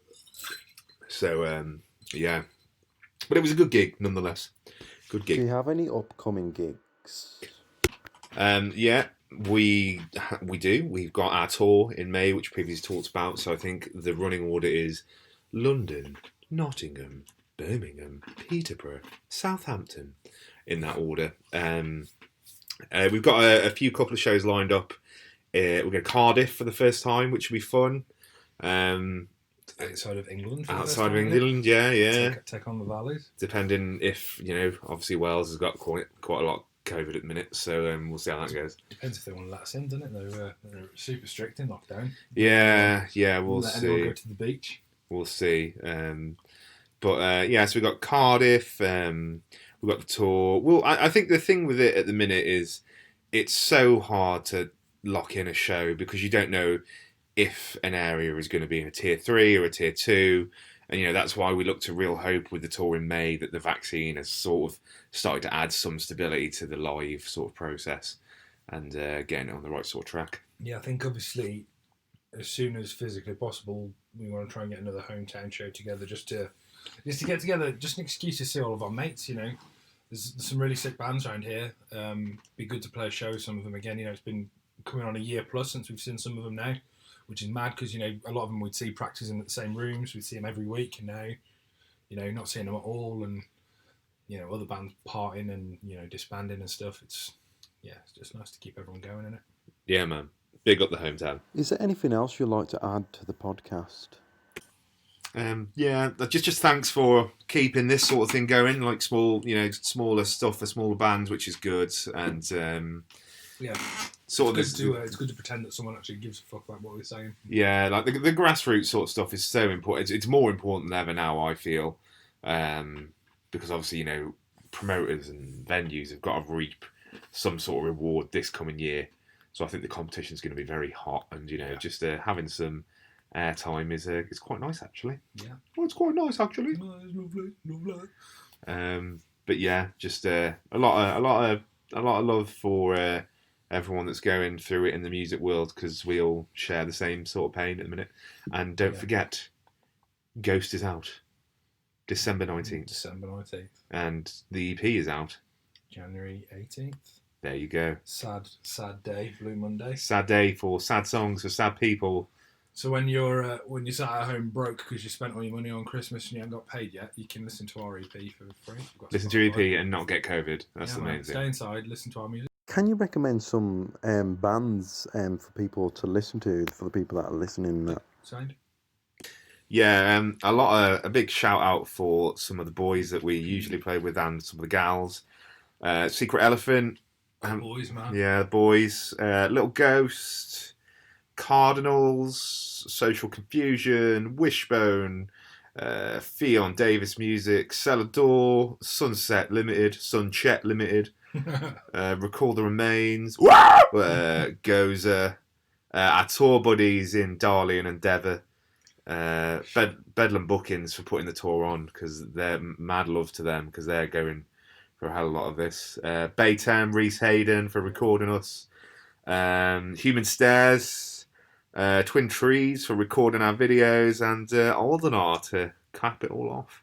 B: So yeah, but it was a good gig nonetheless. Good
A: Do
B: gig.
A: you have any upcoming gigs?
B: Yeah, we do. We've got our tour in May, which previously talked about. So I think the running order is London, Nottingham, Birmingham, Peterborough, Southampton, in that order. We've got a couple of shows lined up. We're going to Cardiff for the first time, which will be fun.
C: Outside of England.
B: Outside of England, yeah.
C: Take on the valleys.
B: Depending if, obviously Wales has got quite a lot of COVID at the minute, so we'll see how that goes.
C: Depends if they want to let us in, doesn't it? They're super strict in lockdown.
B: Yeah, we'll
C: let
B: see.
C: Anyone go to the beach.
B: We'll see. So we've got Cardiff, we've got the tour. Well, I think the thing with it at the minute is it's so hard to lock in a show because you don't know if an area is going to be in a tier 3 or a tier 2. And, that's why we look to real hope with the tour in May that the vaccine has sort of started to add some stability to the live sort of process and getting it on the right sort of track.
C: Yeah, I think obviously as soon as physically possible, we want to try and get another hometown show together just to get together, just an excuse to see all of our mates, There's some really sick bands around here. Be good to play a show with some of them again. It's been coming on a year plus since we've seen some of them now, which is mad because, a lot of them we'd see practicing at the same rooms. We'd see them every week, and now, not seeing them at all, and, other bands parting and, disbanding and stuff. It's just nice to keep everyone going, isn't it?
B: Yeah, man. Big up the hometown.
A: Is there anything else you'd like to add to the podcast?
B: Just thanks for keeping this sort of thing going, like smaller stuff for smaller bands, which is good, and
C: it's good to pretend that someone actually gives a fuck about what we're saying.
B: Yeah, like the grassroots sort of stuff is so important. It's more important than ever now, I feel, because obviously promoters and venues have got to reap some sort of reward this coming year. So I think the competition is going to be very hot, and just having some airtime is quite nice actually.
C: Yeah.
B: Oh, it's quite nice actually.
C: Oh, it's lovely.
B: But yeah, just a lot of love for everyone that's going through it in the music world, because we all share the same sort of pain at the minute. And don't forget, Ghost is out December 19th.
C: December 19th.
B: And the EP is out
C: January 18th.
B: There you go.
C: Sad day, Blue Monday.
B: Sad day for sad songs for sad people.
C: So when you're sat at home broke because you spent all your money on Christmas and you haven't got paid yet, you can listen to our EP for free.
B: Listen to your EP and not get COVID. That's the main thing.
C: Stay inside, listen to our music.
A: Can you recommend some bands for people to listen to, for the people that are listening?
C: Signed.
B: Yeah, a big shout out for some of the boys that we usually play with and some of the gals. Secret Elephant.
C: Boys, man.
B: Yeah, boys. Little Ghost, Cardinals, Social Confusion, Wishbone, Theon Davis Music, Cellar Door, Sunset Limited, Sunchet Limited, Recall the Remains, Goza, our tour buddies in Darley and Endeavour, Bedlam Bookings for putting the tour on, because they're mad love to them, because they're going for a hell of a lot of this. Baytown, Reese Hayden for recording us. Human Stairs, Twin Trees for recording our videos, and Aldenar to cap it all off.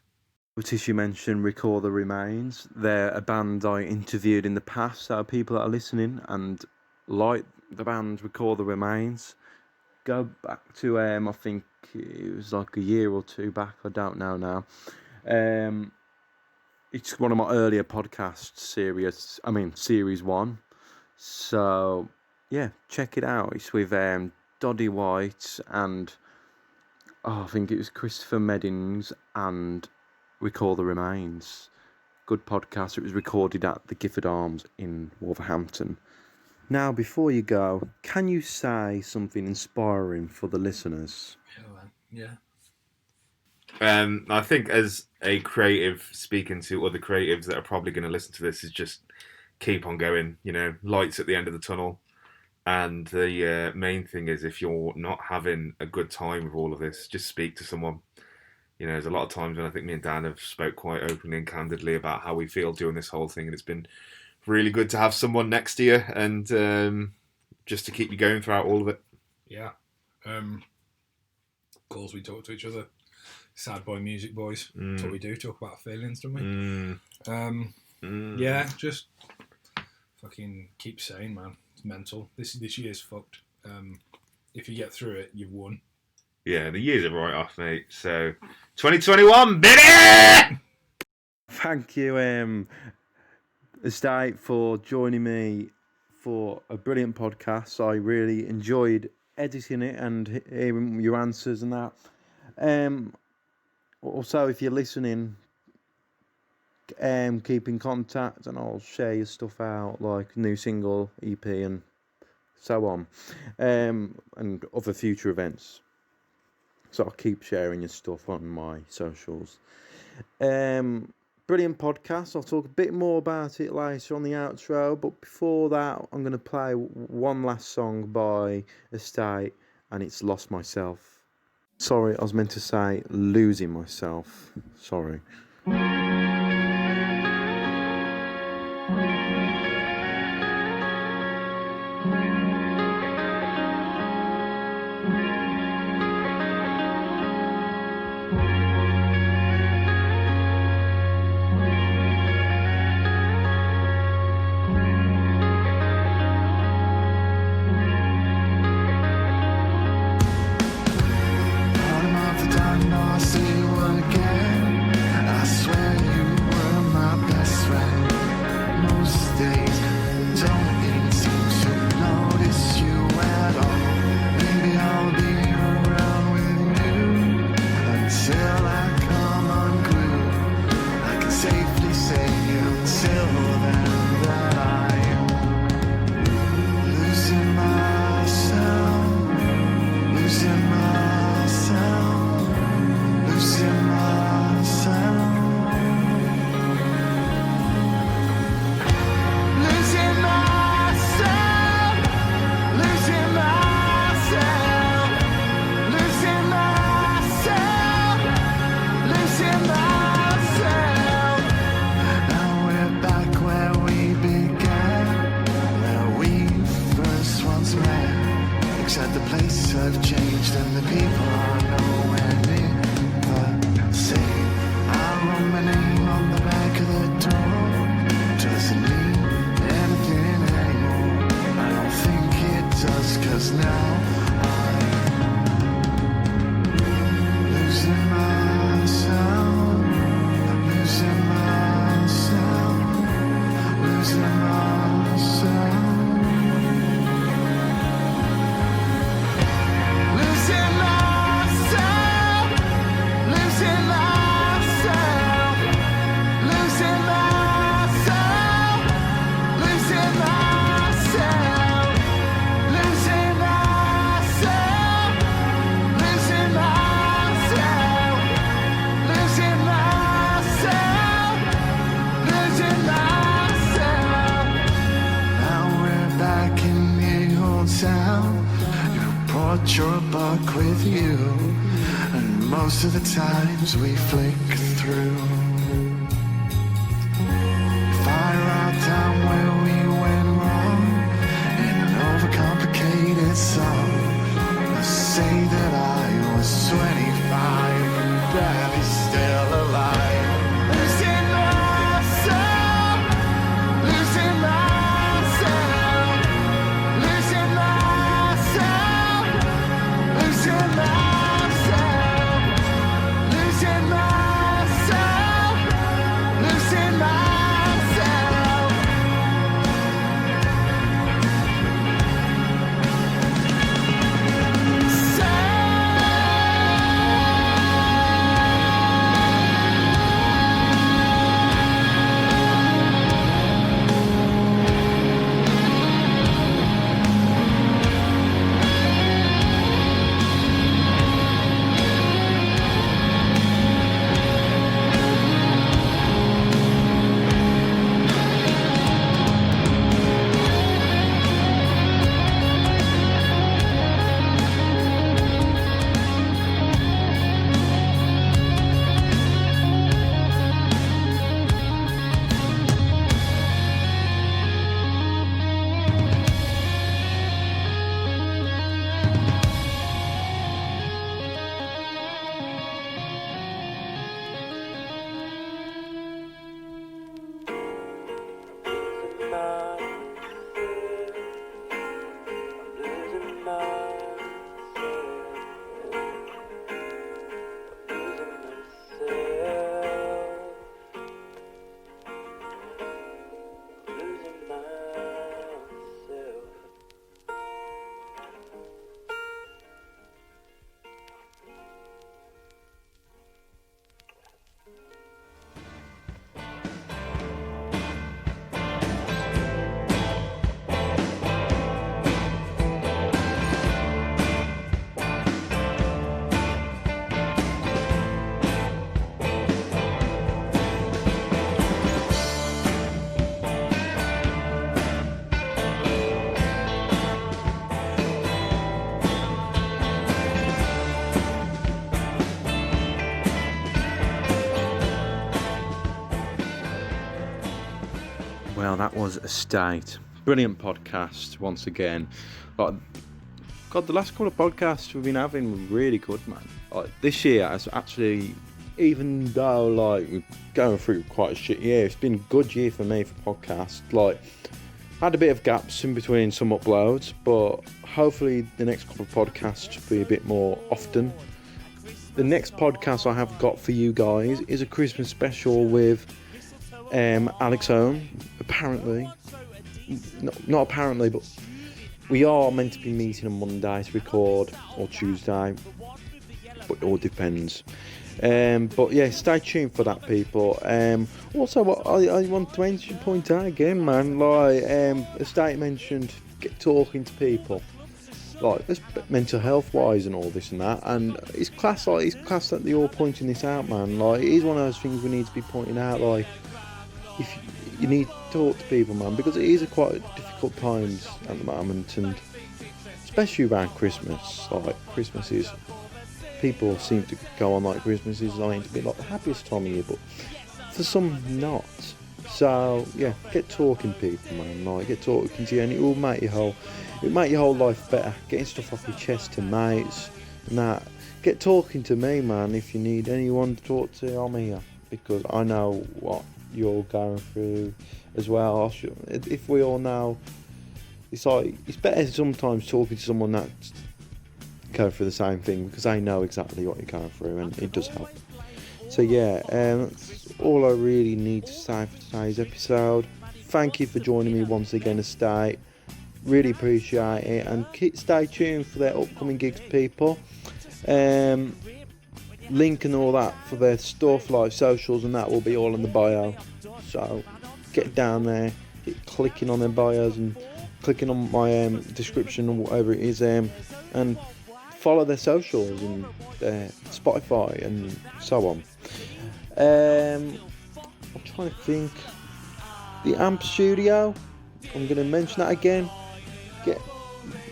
A: As you mentioned, Recall the Remains. They're a band I interviewed in the past. So people that are listening and like the band Recall the Remains, go back to I think it was like a year or two back. I don't know now. It's one of my earlier podcast series. Series 1. So yeah, check it out. It's with Doddy White and I think it was Christopher Meddings and Recall the Remains. Good podcast. It was recorded at the Gifford Arms in Wolverhampton. Now, before you go, can you say something inspiring for the listeners?
C: Yeah.
B: I think as a creative, speaking to other creatives that are probably going to listen to this, is just keep on going. Lights at the end of the tunnel. And the main thing is, if you're not having a good time with all of this, just speak to someone. You know, there's a lot of times when I think me and Dan have spoke quite openly and candidly about how we feel doing this whole thing, and it's been really good to have someone next to you and just to keep you going throughout all of it.
C: Yeah. Calls we talk to each other. Sad boy music boys. That's what we do. Talk about feelings, don't we? Yeah, just fucking keep saying, man. It's mental. This year's fucked. If you get through it, you've won.
B: Yeah, the years are right off, mate. So 2021, baby!
A: Thank you, Estate, for joining me for a brilliant podcast. I really enjoyed editing it and hearing your answers and that. Also, if you're listening, keep in contact and I'll share your stuff out, like new single, EP and so on, and other future events. So I'll keep sharing your stuff on my socials. Brilliant podcast. I'll talk a bit more about it later on the outro, but before that I'm going to play one last song by Estate, and it's Lost Myself. Sorry, I was meant to say Losing Myself. Sorry.
D: Most of the times we flick through, fire out down where we went wrong in an overcomplicated song. I say that I was 25 and barely still alive. Losing myself, losing myself, losing myself, losing myself. Losing myself.
A: Well, that was Estate. Brilliant podcast once again. Like, God, the last couple of podcasts we've been having were really good, man. Like, this year has actually, even though like we're going through quite a shit year, it's been a good year for me for podcasts. Like, had a bit of gaps in between some uploads, but hopefully the next couple of podcasts will be a bit more often. The next podcast I have got for you guys is a Christmas special with Alex Ohm. Apparently, not apparently, but we are meant to be meeting on Monday to record, or Tuesday, but it all depends. But yeah, stay tuned for that, people. Also, what I want to point out again, man, like Estate mentioned, get talking to people, like this mental health wise and all this and that, and it's class that you're all pointing this out, man. Like, it is one of those things we need to be pointing out, like, if you need to talk to people, man, because it is quite difficult times at the moment, and especially around Christmas. Like, Christmas is, people seem to go on like Christmas is going to be like the happiest time of year, but for some not. So yeah, get talking people, man. Like, get talking to you, and it will make your whole life better. Getting stuff off your chest to mates and that. Get talking to me, man. If you need anyone to talk to, I'm here, because I know what you're going through as well. If we all know, it's like, it's better sometimes talking to someone that's going through the same thing, because they know exactly what you're going through, and it does help. So yeah, that's all I really need to say for today's episode. Thank you for joining me once again, Estate. Really appreciate it, and stay tuned for their upcoming gigs, people. Link and all that for their stuff, like socials and that, will be all in the bio. So get down there, keep clicking on their bios and clicking on my description or whatever it is, and follow their socials and their Spotify and so on. I'm trying to think. The Ammp Studio, I'm going to mention that again. Get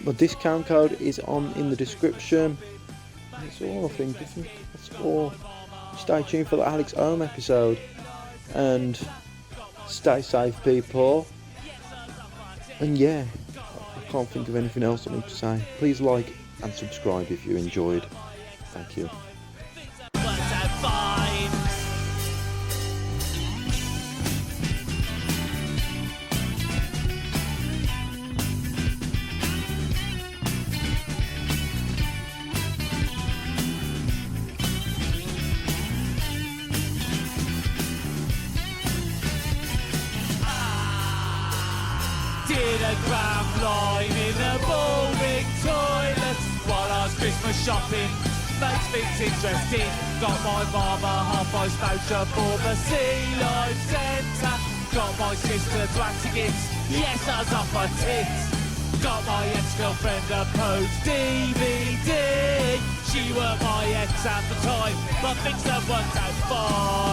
A: my discount code is in the description. That's all, I think. That's all. Stay tuned for the Alex Ohm episode, and stay safe, people. And yeah, I can't think of anything else I need to say. Please like and subscribe if you enjoyed. Thank you.
E: Did a ground line in a boring toilet while I was Christmas shopping. Makes things interesting. Got my mama half-price voucher for the Sea Life Centre. Got my sister to have tickets. Yes, I was off my tits. Got my ex-girlfriend a Pose DVD. She were my ex at the time, but things that worked out fine.